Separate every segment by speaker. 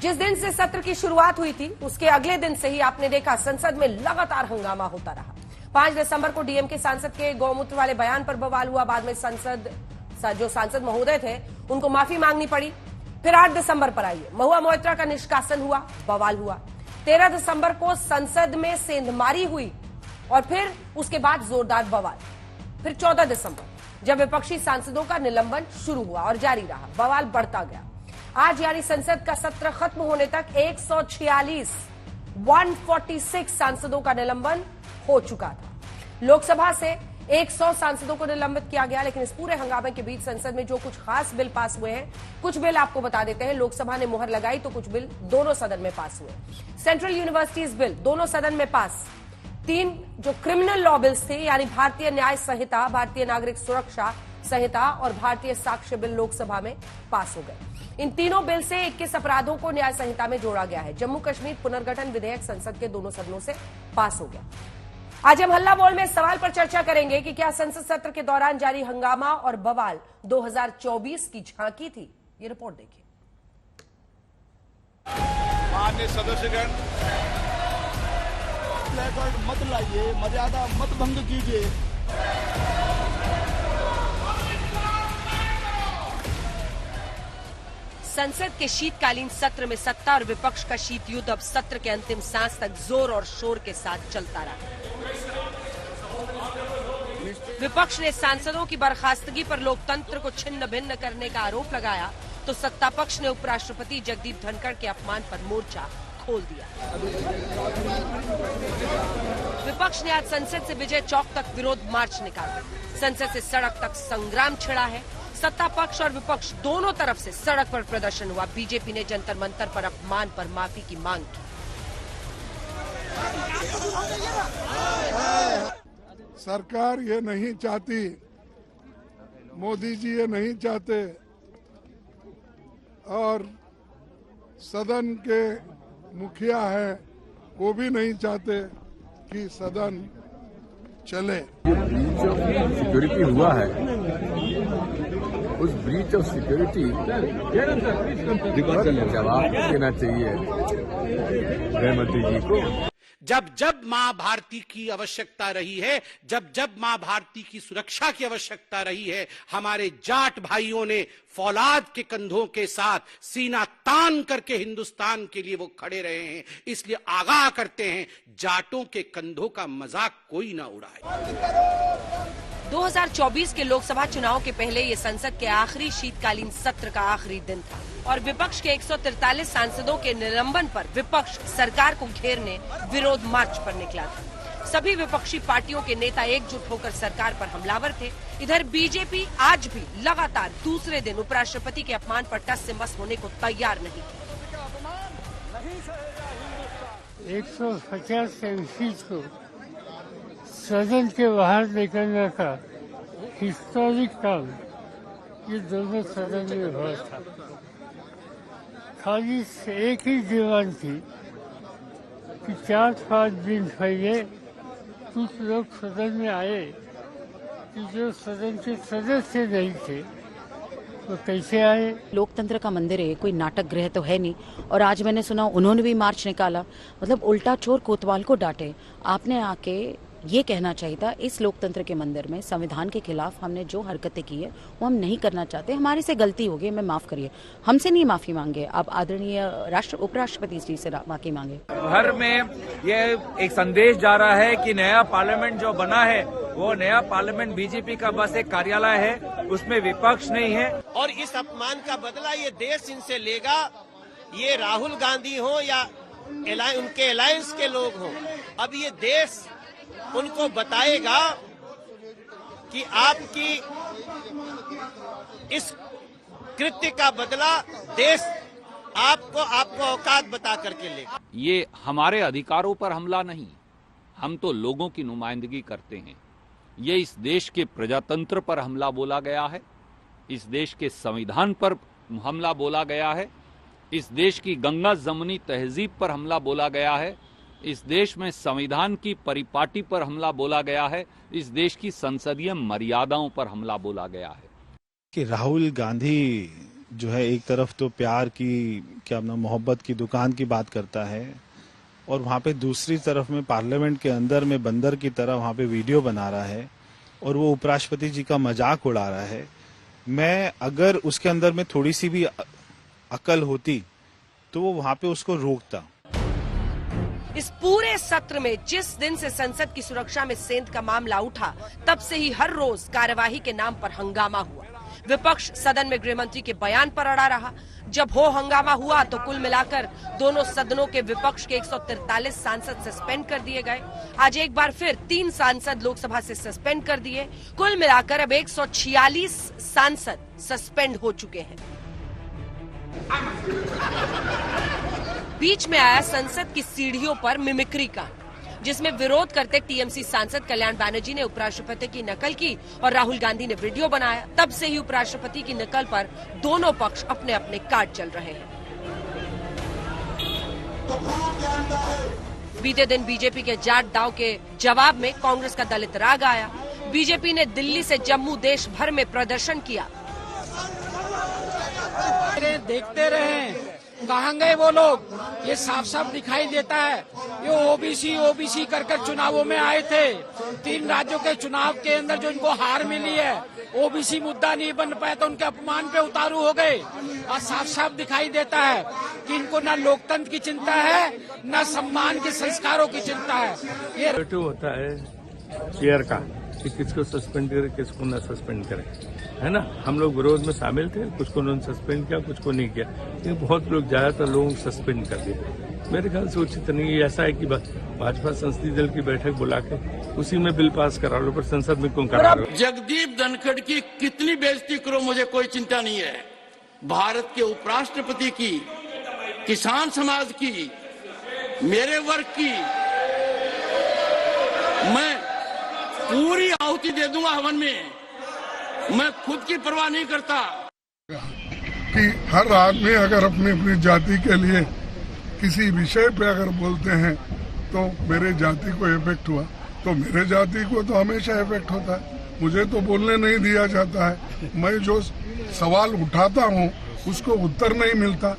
Speaker 1: जिस दिन से सत्र की शुरुआत हुई थी उसके अगले दिन से ही आपने देखा संसद में लगातार हंगामा होता रहा। 5 दिसंबर को डीएमके सांसद के गौमूत्र वाले बयान पर बवाल हुआ। बाद में जो सांसद महोदय थे उनको माफी मांगनी पड़ी। फिर 8 दिसंबर पर आइए महुआ मोइत्रा का निष्कासन हुआ, बवाल हुआ। 13 दिसंबर को संसद में सेंधमारी हुई और फिर उसके बाद जोरदार बवाल। फिर 14 दिसंबर जब विपक्षी सांसदों का निलंबन शुरू हुआ और जारी रहा, बवाल बढ़ता गया। आज यानी संसद का सत्र खत्म होने तक 146 सांसदों का निलंबन हो चुका था। लोकसभा से 100 सांसदों को निलंबित किया गया। लेकिन इस पूरे हंगामे के बीच संसद में जो कुछ खास बिल पास हुए हैं, कुछ बिल आपको बता देते हैं। लोकसभा ने मुहर लगाई तो कुछ बिल दोनों सदन में पास हुए। सेंट्रल यूनिवर्सिटीज बिल दोनों सदन में पास। 3 जो क्रिमिनल लॉ बिल्स थे यानी भारतीय न्याय संहिता, भारतीय नागरिक सुरक्षा संहिता और भारतीय साक्ष्य बिल लोकसभा में पास हो गए। इन तीनों बिल से 21 अपराधों को न्याय संहिता में जोड़ा गया है। जम्मू कश्मीर पुनर्गठन विधेयक संसद के दोनों सदनों से पास हो गया। आज हम हल्ला बोल में इस सवाल पर चर्चा करेंगे कि क्या संसद सत्र के दौरान जारी हंगामा और बवाल 2024 की झांकी थी। ये रिपोर्ट देखिए।
Speaker 2: माननीय सदस्यगण,
Speaker 3: प्लेकार्ड मत लाइए, मर्यादा मत भंग कीजिए।
Speaker 1: संसद के शीतकालीन सत्र में सत्ता और विपक्ष का शीत युद्ध अब सत्र के अंतिम सांस तक जोर और शोर के साथ चलता रहा। विपक्ष ने सांसदों की बर्खास्तगी पर लोकतंत्र को छिन्न भिन्न करने का आरोप लगाया तो सत्ता पक्ष ने उपराष्ट्रपति जगदीप धनखड़ के अपमान पर मोर्चा खोल दिया। विपक्ष ने आज संसद से विजय चौक तक विरोध मार्च निकाला। संसद से सड़क तक संग्राम छिड़ा है। सत्ता पक्ष और विपक्ष दोनों तरफ से सड़क पर प्रदर्शन हुआ। बीजेपी ने जंतर मंतर पर अपमान पर माफी की मांग की।
Speaker 3: सरकार ये नहीं चाहती, मोदी जी ये नहीं चाहते और सदन के मुखिया है वो भी नहीं चाहते कि सदन चले।
Speaker 4: ब्रीच ऑफ सिक्योरिटी हुआ है, उस ब्रीच ऑफ सिक्योरिटी जवाब देना चाहिए गृहमंत्री जी को।
Speaker 2: जब जब मां भारती की आवश्यकता रही है, जब जब मां भारती की सुरक्षा की आवश्यकता रही है, हमारे जाट भाइयों ने फौलाद के कंधों के साथ सीना तान करके हिंदुस्तान के लिए वो खड़े रहे हैं। इसलिए आगाह करते हैं, जाटों के कंधों का मजाक कोई ना उड़ाए।
Speaker 1: 2024 के लोकसभा चुनाव के पहले ये संसद के आखिरी शीतकालीन सत्र का आखिरी दिन था और विपक्ष के 143 सांसदों के निलंबन पर विपक्ष सरकार को घेरने विरोध मार्च पर निकला था। सभी विपक्षी पार्टियों के नेता एकजुट होकर सरकार पर हमलावर थे। इधर बीजेपी आज भी लगातार दूसरे दिन उपराष्ट्रपति के अपमान पर टस से मस होने को तैयार नहीं थी।
Speaker 5: 150 एमपी को सदन के बाहर निकलने का हिस्टोरिक काम ये दोनों सदन में हुआ था। खाली एक ही डिमांड थी कि 4-5 दिन पहले कुछ लोग सदन में आए कि जो सदन के सदस्य नहीं थे वो कैसे आए।
Speaker 6: लोकतंत्र का मंदिर है, कोई नाटक गृह तो है नहीं। और आज मैंने सुना उन्होंने भी मार्च निकाला, मतलब उल्टा चोर कोतवाल को डांटे। आपने आके ये कहना चाहिए था इस लोकतंत्र के मंदिर में संविधान के खिलाफ हमने जो हरकतें की है वो हम नहीं करना चाहते, हमारे से गलती हो गई, हमें माफ करिए। हमसे नहीं माफी मांगे, आप आदरणीय उपराष्ट्रपति जी से माफी मांगे।
Speaker 7: घर में ये एक संदेश जा रहा है कि नया पार्लियामेंट जो बना है वो नया पार्लियामेंट बीजेपी का बस एक कार्यालय है, उसमें विपक्ष नहीं है।
Speaker 8: और इस अपमान का बदला ये देश इनसे लेगा। ये राहुल गांधी हो या उनके अलायंस के लोग हों, अब ये देश उनको बताएगा कि आपकी इस कृत्य का बदला देश आपको औकात बता करके लेगा।
Speaker 9: ये हमारे अधिकारों पर हमला नहीं, हम तो लोगों की नुमाइंदगी करते हैं। ये इस देश के प्रजातंत्र पर हमला बोला गया है, इस देश के संविधान पर हमला बोला गया है, इस देश की गंगा जमुनी तहजीब पर हमला बोला गया है, इस देश में संविधान की परिपाटी पर हमला बोला गया है, इस देश की संसदीय मर्यादाओं पर हमला बोला गया है।
Speaker 10: कि राहुल गांधी जो है एक तरफ तो प्यार की क्या नाम मोहब्बत की दुकान की बात करता है और वहाँ पे दूसरी तरफ में पार्लियामेंट के अंदर में बंदर की तरह वहाँ पे वीडियो बना रहा है और वो उपराष्ट्रपति जी का मजाक उड़ा रहा है। मैं अगर उसके अंदर में थोड़ी सी भी अकल होती तो वो वहाँ पे उसको रोकता।
Speaker 1: इस पूरे सत्र में जिस दिन से संसद की सुरक्षा में सेंध का मामला उठा, तब से ही हर रोज कार्यवाही के नाम पर हंगामा हुआ। विपक्ष सदन में गृह मंत्री के बयान पर अड़ा रहा। जब हो हंगामा हुआ तो कुल मिलाकर दोनों सदनों के विपक्ष के 143 सांसद सस्पेंड कर दिए गए। आज एक बार फिर 3 सांसद लोकसभा से सस्पेंड कर दिए। कुल मिलाकर अब 146 सांसद सस्पेंड हो चुके हैं। बीच में आया संसद की सीढ़ियों पर मिमिक्री का, जिसमें विरोध करते टीएमसी सांसद कल्याण बैनर्जी ने उपराष्ट्रपति की नकल की और राहुल गांधी ने वीडियो बनाया। तब से ही उपराष्ट्रपति की नकल पर दोनों पक्ष अपने अपने कार्ड चल रहे हैं। बीते दिन बीजेपी के जाट दाव के जवाब में कांग्रेस का दलित राग आया। बीजेपी ने दिल्ली से जम्मू देश भर में प्रदर्शन किया।
Speaker 11: देखते रहे कहाँ गए वो लोग, ये साफ साफ दिखाई देता है। ये ओबीसी कर चुनावों में आए थे। 3 राज्यों के चुनाव के अंदर जो इनको हार मिली है, ओबीसी मुद्दा नहीं बन पाया तो उनके अपमान पे उतारू हो गए। और साफ साफ दिखाई देता है कि इनको न लोकतंत्र की चिंता है, न सम्मान के संस्कारों की चिंता है। ये
Speaker 12: होता है चेयर का कि किसको सस्पेंड करे, किसको न सस्पेंड करे, है ना। हम लोग विरोध में शामिल थे, कुछ को उन्होंने सस्पेंड किया, कुछ को नहीं किया, लेकिन बहुत लोग ज्यादातर लोगों को सस्पेंड कर दिए। मेरे ख्याल से उचित नहीं। ऐसा है कि भाजपा संसदीय दल की बैठक बुला के उसी में बिल पास करा लो, पर संसद में क्यों करा लो।
Speaker 13: जगदीप धनखड़ की कितनी बेइज्जती करो, मुझे कोई चिंता नहीं है। भारत के उपराष्ट्रपति की, किसान समाज की, मेरे वर्ग की मैं पूरी आहुति दे दूंगा हवन में। मैं खुद की परवाह नहीं करता
Speaker 3: कि हर आदमी अगर अपनी अपनी जाति के लिए किसी विषय पे अगर बोलते हैं तो मेरे जाति को इफेक्ट हुआ, तो मेरे जाति को तो हमेशा इफेक्ट होता है। मुझे तो बोलने नहीं दिया जाता है। मैं जो सवाल उठाता हूँ उसको उत्तर नहीं मिलता।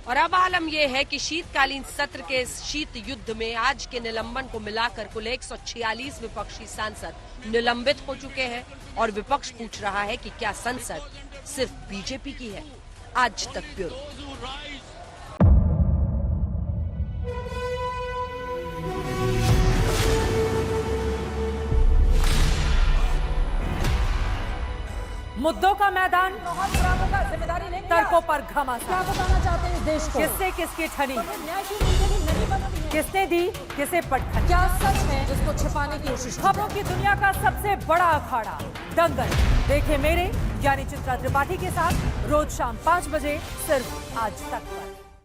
Speaker 1: और अब आलम यह है कि शीतकालीन सत्र के शीत युद्ध में आज के निलंबन को मिलाकर कुल 146 विपक्षी सांसद निलंबित हो चुके हैं और विपक्ष पूछ रहा है कि क्या संसद सिर्फ बीजेपी की है। आज तक ब्यूरो।
Speaker 14: मुद्दों का मैदान, तर्कों पर घमासान। क्या बताना चाहते हैं देश को? किससे किसकी ठनी, किसने दी किसे पटखनी, क्या सच है जिसको छिपाने की कोशिश। खबरों की दुनिया का सबसे बड़ा अखाड़ा दंगल देखे मेरे यानी चित्रा त्रिपाठी के साथ रोज शाम 5 बजे सिर्फ आज तक पर।